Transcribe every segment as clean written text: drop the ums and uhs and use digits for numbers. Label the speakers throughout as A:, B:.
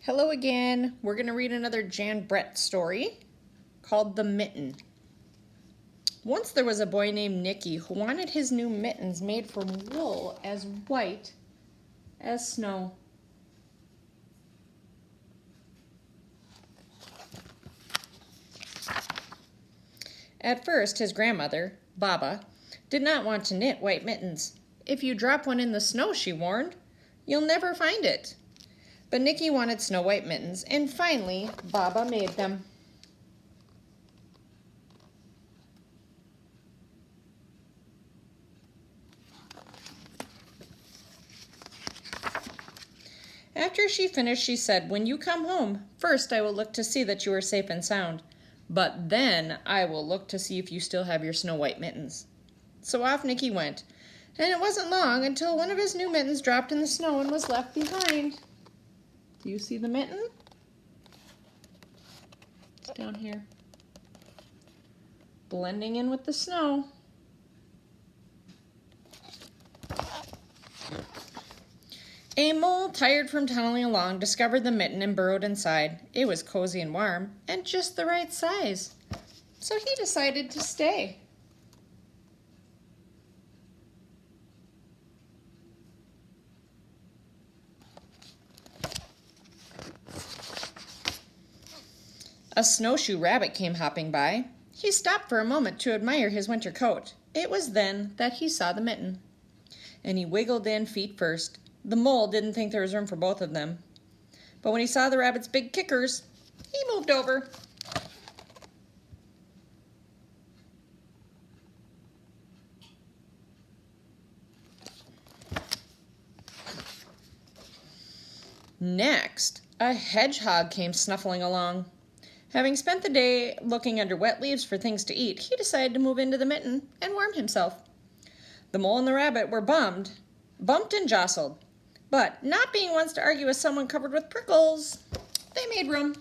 A: Hello again. We're going to read another Jan Brett story called The Mitten. Once there was a boy named Nicky who wanted his new mittens made from wool as white as snow. At first, his grandmother, Baba, did not want to knit white mittens. If you drop one in the snow, she warned, you'll never find it. But Nicky wanted snow white mittens, and finally, Baba made them. After she finished, she said, "When you come home, first I will look to see that you are safe and sound, but then I will look to see if you still have your snow white mittens." So off Nicky went, and it wasn't long until one of his new mittens dropped in the snow and was left behind. Do you see the mitten? It's down here, blending in with the snow. A mole, tired from tunneling along, discovered the mitten and burrowed inside. It was cozy and warm, and just the right size. So he decided to stay. A snowshoe rabbit came hopping by. He stopped for a moment to admire his winter coat. It was then that he saw the mitten, and he wiggled in feet first. The mole didn't think there was room for both of them, but when he saw the rabbit's big kickers, he moved over. Next, a hedgehog came snuffling along. Having spent the day looking under wet leaves for things to eat, he decided to move into the mitten and warm himself. The mole and the rabbit were bumped and jostled, but not being ones to argue with someone covered with prickles, they made room.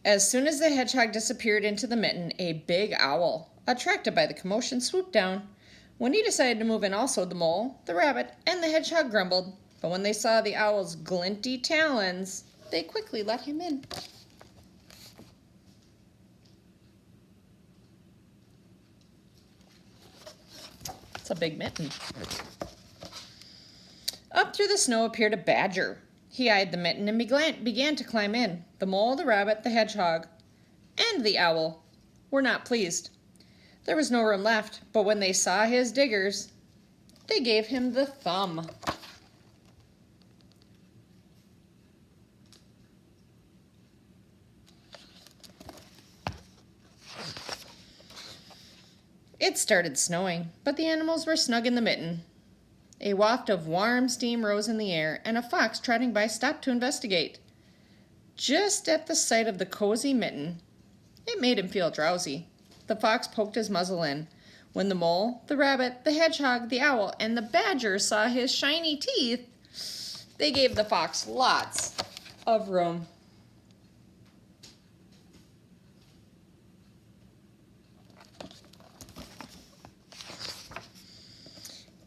A: As soon as the hedgehog disappeared into the mitten, a big owl, attracted by the commotion, swooped down. When he decided to move in also, the mole, the rabbit, and the hedgehog grumbled, but when they saw the owl's glinty talons, they quickly let him in. It's a big mitten. Up through the snow appeared a badger. He eyed the mitten and began to climb in. The mole, the rabbit, the hedgehog, and the owl were not pleased. There was no room left, but when they saw his diggers, they gave him the thumb. It started snowing, but the animals were snug in the mitten. A waft of warm steam rose in the air, and a fox trotting by stopped to investigate. Just at the sight of the cozy mitten, it made him feel drowsy. The fox poked his muzzle in. When the mole, the rabbit, the hedgehog, the owl, and the badger saw his shiny teeth, they gave the fox lots of room.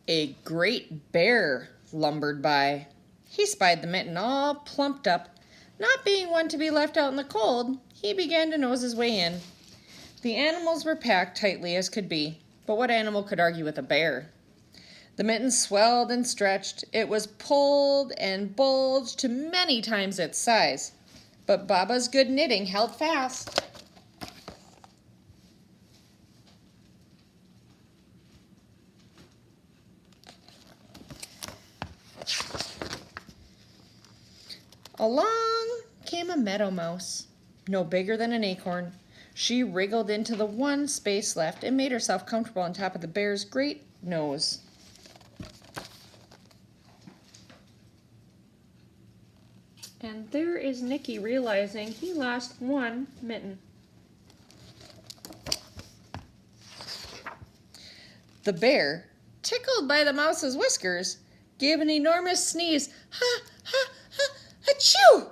A: A great bear lumbered by. He spied the mitten all plumped up. Not being one to be left out in the cold, he began to nose his way in. The animals were packed tightly as could be, but what animal could argue with a bear? The mitten swelled and stretched. It was pulled and bulged to many times its size, but Baba's good knitting held fast. Along came a meadow mouse, no bigger than an acorn. She wriggled into the one space left and made herself comfortable on top of the bear's great nose. And there is Nicky realizing he lost one mitten. The bear, tickled by the mouse's whiskers, gave an enormous sneeze. Ha, ha, ha, achoo!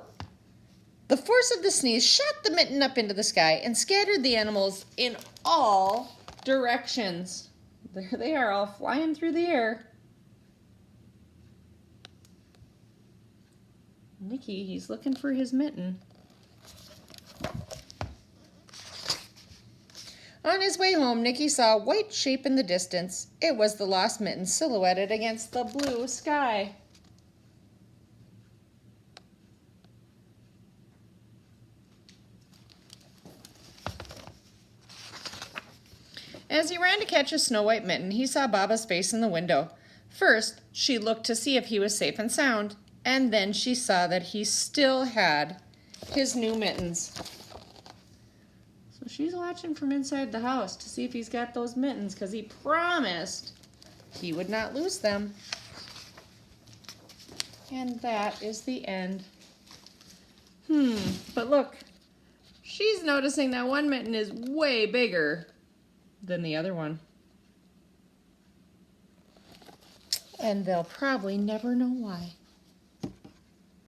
A: The force of the sneeze shot the mitten up into the sky and scattered the animals in all directions. There they are, all flying through the air. Nicky, he's looking for his mitten. On his way home, Nicky saw a white shape in the distance. It was the lost mitten silhouetted against the blue sky. As he ran to catch his snow white mitten, he saw Baba's face in the window. First, she looked to see if he was safe and sound, and then she saw that he still had his new mittens. So she's watching from inside the house to see if he's got those mittens, because he promised he would not lose them. And that is the end. But look, she's noticing that one mitten is way bigger than the other one. And they'll probably never know why.